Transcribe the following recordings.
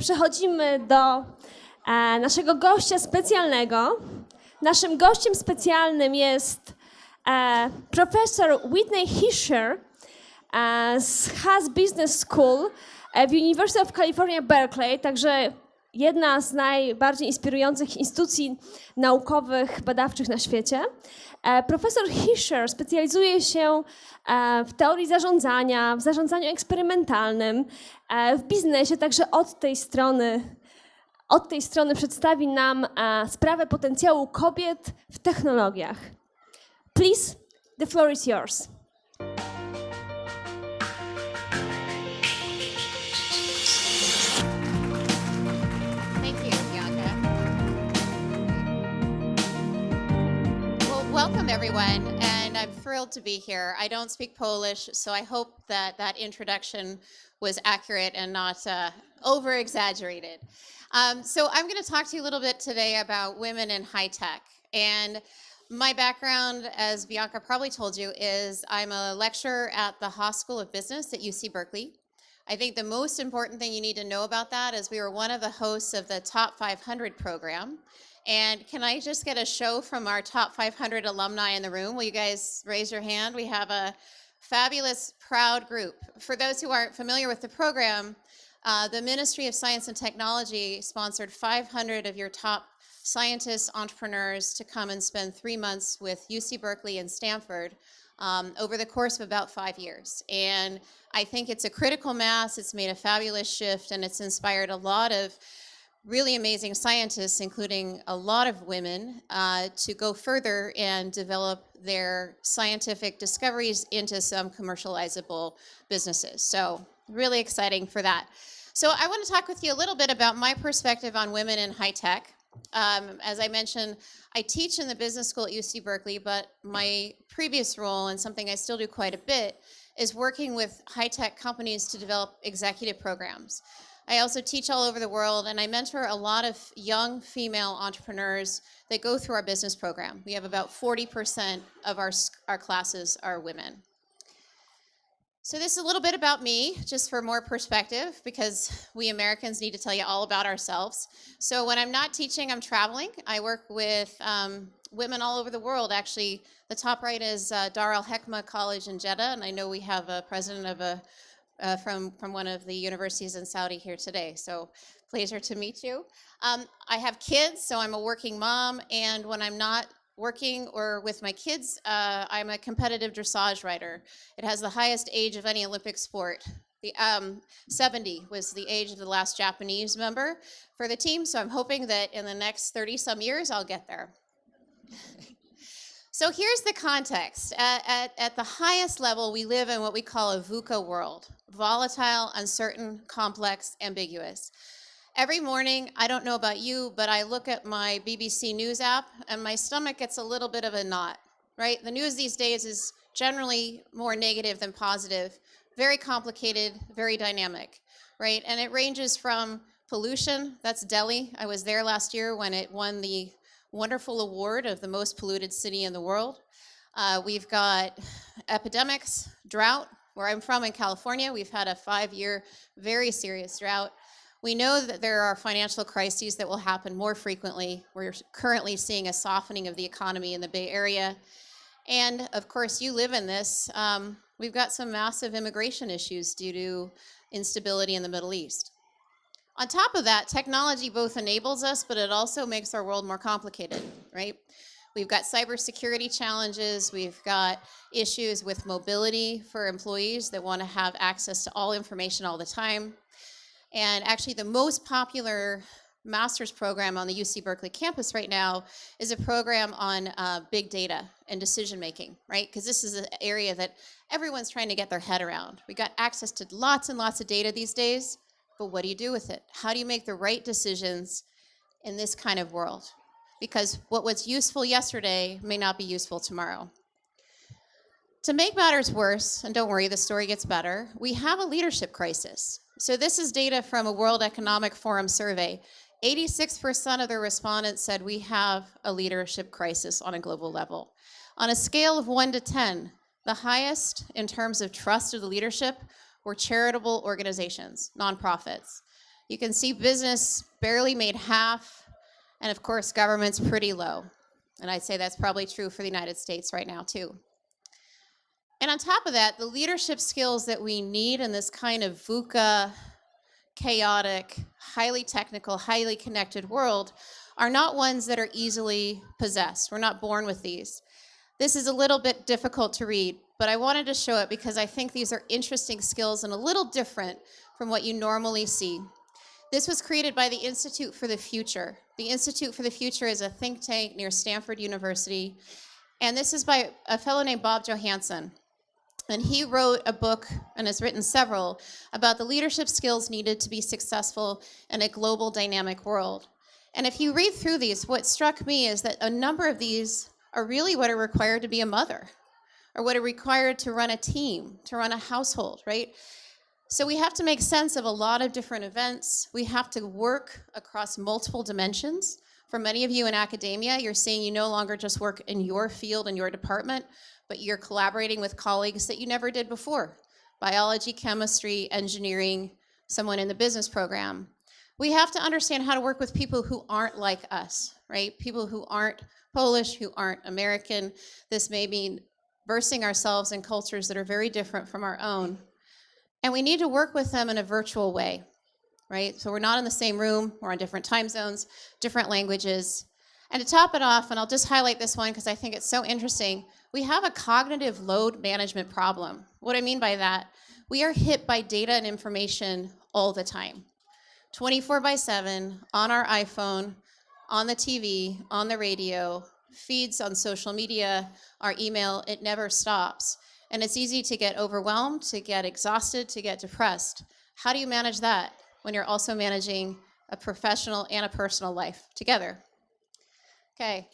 przechodzimy do naszego gościa specjalnego. Naszym gościem specjalnym jest profesor Whitney Hischier z Haas Business School w University of California, Berkeley, także jedna z najbardziej inspirujących instytucji naukowych, badawczych na świecie. Profesor Hischier specjalizuje się w teorii zarządzania, w zarządzaniu eksperymentalnym, w biznesie, także od tej strony przedstawi nam sprawę potencjału kobiet w technologiach. Please, the floor is yours. Welcome everyone, and I'm thrilled to be here. I don't speak Polish, so I hope that that introduction was accurate and not over-exaggerated. So I'm going to talk to you a little bit today about women in high tech. And my background, as Bianca probably told you, is I'm a lecturer at the Haas School of Business at UC Berkeley. I think the most important thing you need to know about that is we were one of the hosts of the Top 500 program. And can I just get a show from our top 500 alumni in the room? Will you guys raise your hand? We have a fabulous, proud group. For those who aren't familiar with the program, the Ministry of Science and Technology sponsored 500 of your top scientists, entrepreneurs to come and spend 3 months with UC Berkeley and Stanford over the course of about 5 years. And I think it's a critical mass, it's made a fabulous shift, and it's inspired a lot of really amazing scientists, including a lot of women, to go further and develop their scientific discoveries into some commercializable businesses. So really exciting for that. So I want to talk with you a little bit about my perspective on women in high tech. As I mentioned, I teach in the business school at UC Berkeley, but my previous role, and something I still do quite a bit, is working with high tech companies to develop executive programs. I also teach all over the world, and I mentor a lot of young female entrepreneurs that go through our business program. We have about 40% of our classes are women. So this is a little bit about me, just for more perspective, because we Americans need to tell you all about ourselves. So when I'm not teaching, I'm traveling. I work with women all over the world. Actually, the top right is Dar al-Hekma College in Jeddah, and I know we have a president of from one of the universities in Saudi here today. So pleasure to meet you. I have kids, so I'm a working mom, and when I'm not working or with my kids, I'm a competitive dressage rider. It has the highest age of any Olympic sport. The 70 was the age of the last Japanese member for the team, so I'm hoping that in the next 30-some years, I'll get there. So here's the context. At the highest level, we live in what we call a VUCA world: volatile, uncertain, complex, ambiguous. Every morning, I don't know about you, but I look at my BBC News app and my stomach gets a little bit of a knot, right? The news these days is generally more negative than positive, very complicated, very dynamic, right? And it ranges from pollution, that's Delhi. I was there last year when it won the wonderful award of the most polluted city in the world. We've got epidemics, drought. Where I'm from in California, we've had a 5-year very serious drought. We know that there are financial crises that will happen more frequently. We're currently seeing a softening of the economy in the Bay Area. And of course, you live in this. We've got some massive immigration issues due to instability in the Middle East. On top of that, technology both enables us, but it also makes our world more complicated, right? We've got cybersecurity challenges. We've got issues with mobility for employees that want to have access to all information all the time. And actually, the most popular master's program on the UC Berkeley campus right now is a program on big data and decision making, right? Because this is an area that everyone's trying to get their head around. We got access to lots and lots of data these days. But what do you do with it? How do you make the right decisions in this kind of world? Because what was useful yesterday may not be useful tomorrow. To make matters worse, and don't worry, the story gets better, we have a leadership crisis. So this is data from a World Economic Forum survey. 86% of the respondents said we have a leadership crisis on a global level. On a scale of 1 to 10, the highest in terms of trust of the leadership were charitable organizations, nonprofits. You can see business barely made half, and of course, government's pretty low. And I'd say that's probably true for the United States right now, too. And on top of that, the leadership skills that we need in this kind of VUCA, chaotic, highly technical, highly connected world are not ones that are easily possessed. We're not born with these. This is a little bit difficult to read, but I wanted to show it because I think these are interesting skills and a little different from what you normally see. This was created by the Institute for the Future. The Institute for the Future is a think tank near Stanford University, and this is by a fellow named Bob Johansen. And he wrote a book, and has written several, about the leadership skills needed to be successful in a global dynamic world. And if you read through these, what struck me is that a number of these are really what are required to be a mother, or what are required to run a team, to run a household, right? So we have to make sense of a lot of different events. We have to work across multiple dimensions. For many of you in academia, you're seeing you no longer just work in your field and your department, but you're collaborating with colleagues that you never did before. Biology, chemistry, engineering, someone in the business program. We have to understand how to work with people who aren't like us, right? People who aren't Polish, who aren't American. This may mean immersing ourselves in cultures that are very different from our own. And we need to work with them in a virtual way, right? So we're not in the same room, we're on different time zones, different languages. And to top it off, and I'll just highlight this one because I think it's so interesting, we have a cognitive load management problem. What I mean by that, we are hit by data and information all the time. 24/7, on our iPhone, on the TV, on the radio, feeds on social media, our email, it never stops. And it's easy to get overwhelmed, to get exhausted, to get depressed. How do you manage that when you're also managing a professional and a personal life together? Okay.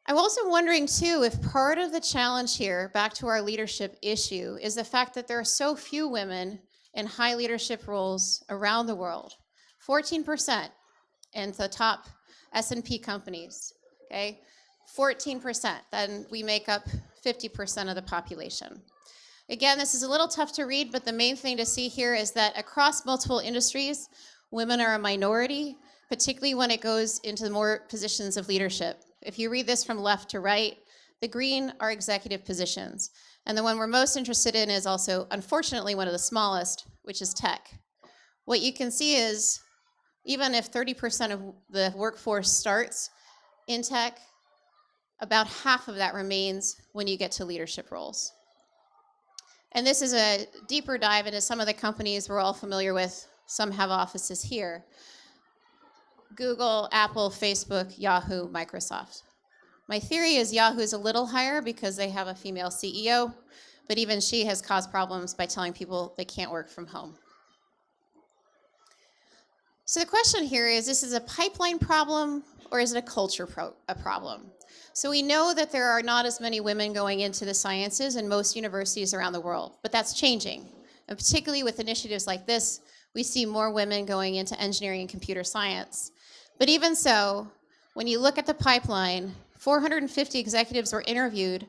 I'm also wondering too, if part of the challenge here, back to our leadership issue, is the fact that there are so few women in high leadership roles around the world. 14% in the top S&P companies, okay? 14%, then we make up 50% of the population. Again, this is a little tough to read, but the main thing to see here is that across multiple industries, women are a minority, particularly when it goes into more positions of leadership. If you read this from left to right, the green are executive positions. And the one we're most interested in is also, unfortunately, one of the smallest, which is tech. What you can see is, even if 30% of the workforce starts in tech, about half of that remains when you get to leadership roles. And this is a deeper dive into some of the companies we're all familiar with. Some have offices here. Google, Apple, Facebook, Yahoo, Microsoft. My theory is Yahoo is a little higher because they have a female CEO, but even she has caused problems by telling people they can't work from home. So the question here is this is a pipeline problem or is it a culture problem? So we know that there are not as many women going into the sciences in most universities around the world, but that's changing. And particularly with initiatives like this, we see more women going into engineering and computer science. But even so, when you look at the pipeline, 450 executives were interviewed,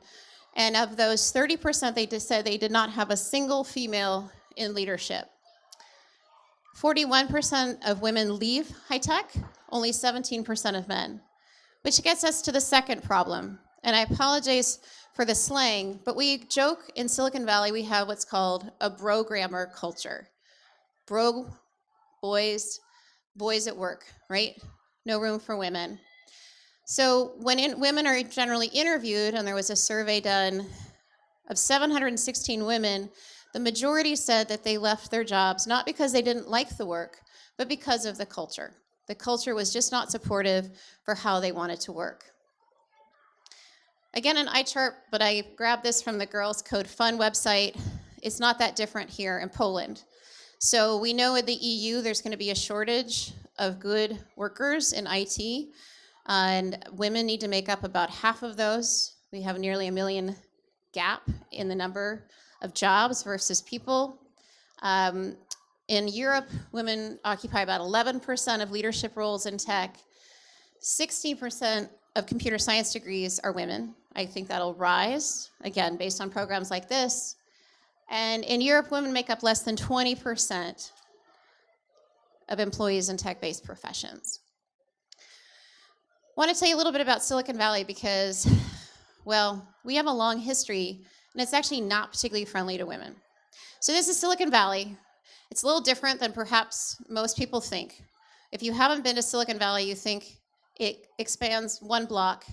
and of those, 30% they just said they did not have a single female in leadership. 41% of women leave high tech, only 17% of men, which gets us to the second problem. And I apologize for the slang, but we joke in Silicon Valley we have what's called a bro-grammer culture. Bro, boys at work, right? No room for women. So when women are generally interviewed, and there was a survey done of 716 women, the majority said that they left their jobs not because they didn't like the work, but because of the culture. The culture was just not supportive for how they wanted to work. Again, an eye chart, but I grabbed this from the Girls Code Fund website. It's not that different here in Poland. So we know in the EU there's going to be a shortage of good workers in IT, and women need to make up about half of those. We have nearly 1 million gap in the number of jobs versus people. In Europe, women occupy about 11% of leadership roles in tech. 60% of computer science degrees are women. I think that'll rise, again, based on programs like this. And in Europe, women make up less than 20% of employees in tech-based professions. I want to tell you a little bit about Silicon Valley because, well, we have a long history, and it's actually not particularly friendly to women. So this is Silicon Valley. It's a little different than perhaps most people think. If you haven't been to Silicon Valley, you think it expands one block,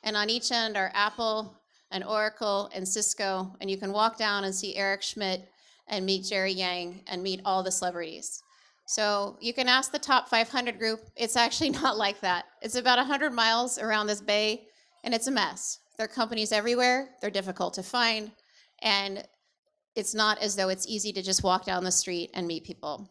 and on each end are Apple and Oracle and Cisco, and you can walk down and see Eric Schmidt and meet Jerry Yang and meet all the celebrities. So you can ask the top 500 group. It's actually not like that. It's about 100 miles around this bay, and it's a mess. There are companies everywhere. They're difficult to find, and it's not as though it's easy to just walk down the street and meet people.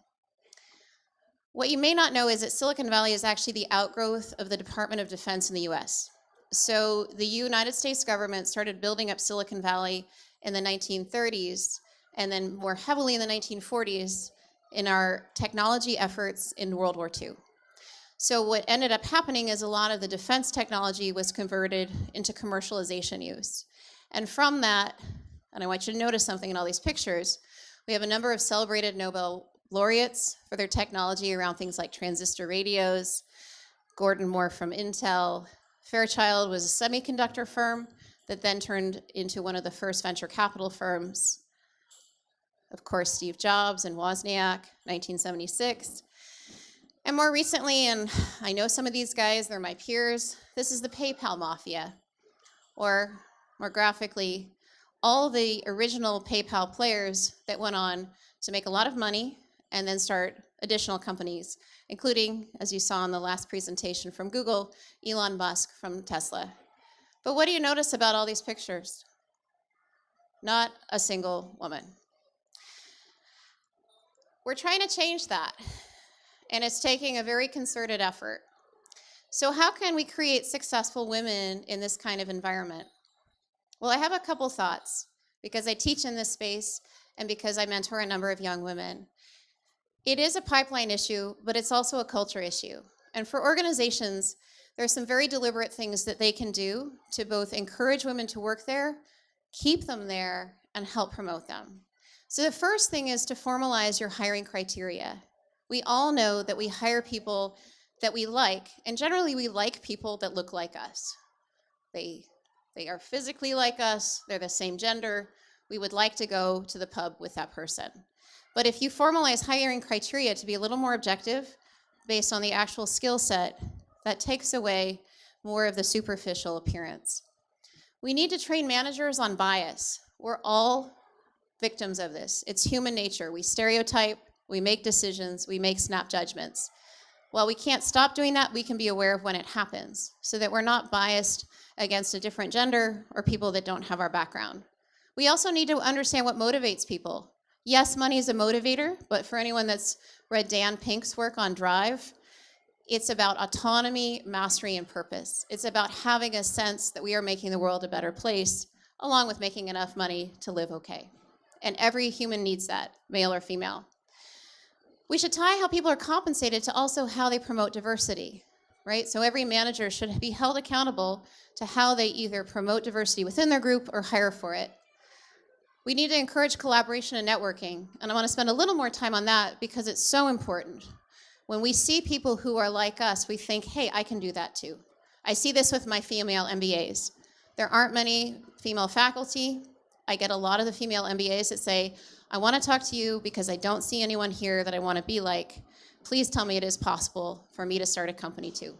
What you may not know is that Silicon Valley is actually the outgrowth of the Department of Defense in the US. So the United States government started building up Silicon Valley in the 1930s, and then more heavily in the 1940s in our technology efforts in World War II. So what ended up happening is a lot of the defense technology was converted into commercialization use. And from that, and I want you to notice something in all these pictures, we have a number of celebrated Nobel laureates for their technology around things like transistor radios. Gordon Moore from Intel. Fairchild was a semiconductor firm that then turned into one of the first venture capital firms. Of course, Steve Jobs and Wozniak, 1976. And more recently, and I know some of these guys, they're my peers, this is the PayPal mafia, or more graphically, all the original PayPal players that went on to make a lot of money and then start additional companies, including, as you saw in the last presentation from Google, Elon Musk from Tesla. But what do you notice about all these pictures? Not a single woman. We're trying to change that, and it's taking a very concerted effort. So how can we create successful women in this kind of environment? Well, I have a couple thoughts, because I teach in this space and because I mentor a number of young women. It is a pipeline issue, but it's also a culture issue. And for organizations, there are some very deliberate things that they can do to both encourage women to work there, keep them there, and help promote them. So the first thing is to formalize your hiring criteria. We all know that we hire people that we like, and generally we like people that look like us. They are physically like us, they're the same gender, we would like to go to the pub with that person. But if you formalize hiring criteria to be a little more objective based on the actual skill set, that takes away more of the superficial appearance. We need to train managers on bias. We're all victims of this. It's human nature. We stereotype, we make decisions, we make snap judgments. While we can't stop doing that, we can be aware of when it happens so that we're not biased against a different gender or people that don't have our background. We also need to understand what motivates people. Yes, money is a motivator, but for anyone that's read Dan Pink's work on Drive, it's about autonomy, mastery, and purpose. It's about having a sense that we are making the world a better place, along with making enough money to live okay. And every human needs that, male or female. We should tie how people are compensated to also how they promote diversity, right? So every manager should be held accountable to how they either promote diversity within their group or hire for it. We need to encourage collaboration and networking, and I want to spend a little more time on that because it's so important. When we see people who are like us, we think, hey, I can do that too. I see this with my female MBAs. There aren't many female faculty. I get a lot of the female MBAs that say, I want to talk to you because I don't see anyone here that I want to be like. Please tell me it is possible for me to start a company too.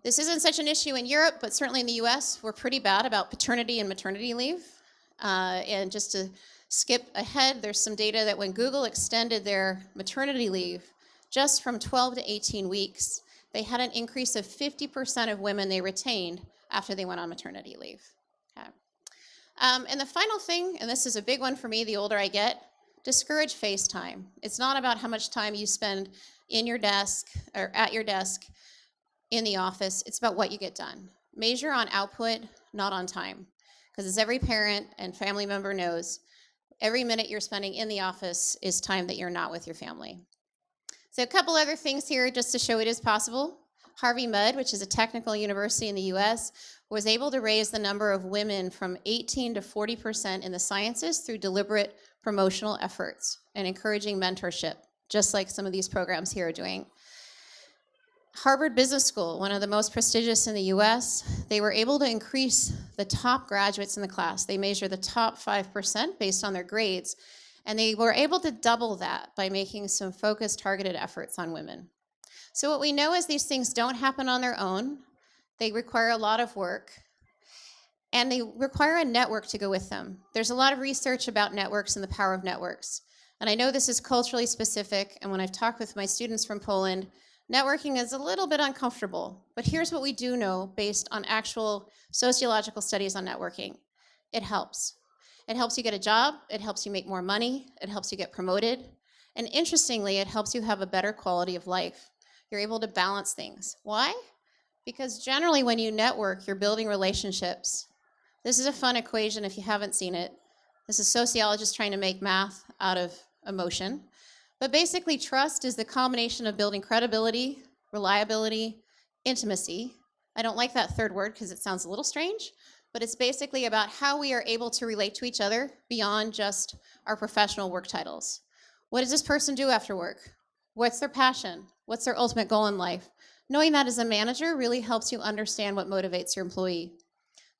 This isn't such an issue in Europe, but certainly in the US, we're pretty bad about paternity and maternity leave. And just to skip ahead, there's some data that when Google extended their maternity leave just from 12 to 18 weeks, they had an increase of 50% of women they retained after they went on maternity leave. Okay. And the final thing, and this is a big one for me the older I get, discourage face time. It's not about how much time you spend in your desk or at your desk in the office. It's about what you get done. Measure on output, not on time. Because as every parent and family member knows, every minute you're spending in the office is time that you're not with your family. So a couple other things here just to show it is possible. Harvey Mudd, which is a technical university in the US, was able to raise the number of women from 18 to 40% in the sciences through deliberate promotional efforts and encouraging mentorship, just like some of these programs here are doing. Harvard Business School, one of the most prestigious in the US, they were able to increase the top graduates in the class. They measure the top 5% based on their grades, and they were able to double that by making some focused, targeted efforts on women. So what we know is these things don't happen on their own. They require a lot of work, and they require a network to go with them. There's a lot of research about networks and the power of networks. And I know this is culturally specific, and when I've talked with my students from Poland, networking is a little bit uncomfortable, but here's what we do know based on actual sociological studies on networking. It helps. It helps you get a job, it helps you make more money, it helps you get promoted, and interestingly, it helps you have a better quality of life. You're able to balance things. Why? Because generally when you network, you're building relationships. This is a fun equation if you haven't seen it. This is sociologists trying to make math out of emotion. But basically, trust is the combination of building credibility, reliability, intimacy. I don't like that third word because it sounds a little strange, but it's basically about how we are able to relate to each other beyond just our professional work titles. What does this person do after work? What's their passion? What's their ultimate goal in life? Knowing that as a manager really helps you understand what motivates your employee.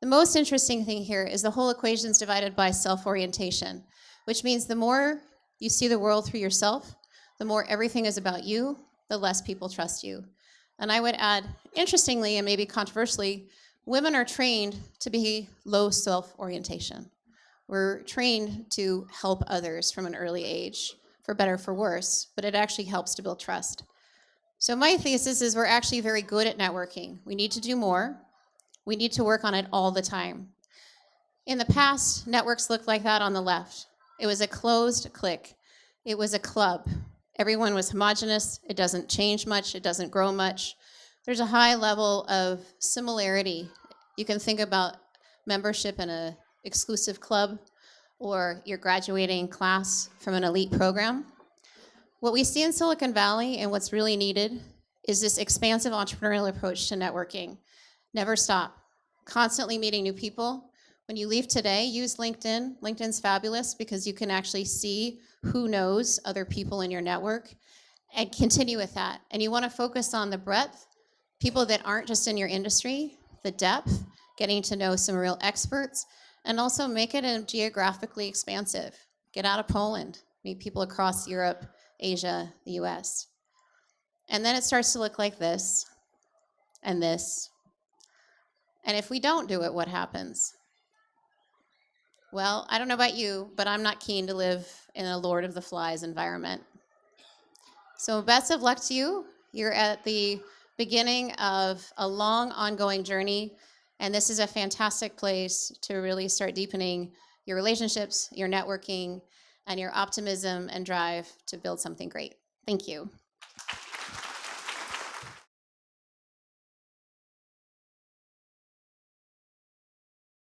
The most interesting thing here is the whole equation is divided by self-orientation, which means the more you see the world through yourself, the more everything is about you, the less people trust you. And I would add, interestingly and maybe controversially, women are trained to be low self-orientation. We're trained to help others from an early age, for better or for worse, but it actually helps to build trust. So my thesis is we're actually very good at networking. We need to do more. We need to work on it all the time. In the past, networks looked like that on the left. It was a closed clique. It was a club. Everyone was homogenous. It doesn't change much. It doesn't grow much. There's a high level of similarity. You can think about membership in an exclusive club or your graduating class from an elite program. What we see in Silicon Valley and what's really needed is this expansive entrepreneurial approach to networking. Never stop. Constantly meeting new people. When you leave today, use LinkedIn. LinkedIn's fabulous because you can actually see who knows other people in your network and continue with that. And you want to focus on the breadth, people that aren't just in your industry, the depth, getting to know some real experts, and also make it geographically expansive. Get out of Poland, meet people across Europe, Asia, the US. And then it starts to look like this and this. And if we don't do it, what happens? Well, I don't know about you, but I'm not keen to live in a Lord of the Flies environment. So best of luck to you. You're at the beginning of a long, ongoing journey, and this is a fantastic place to really start deepening your relationships, your networking, and your optimism and drive to build something great. Thank you.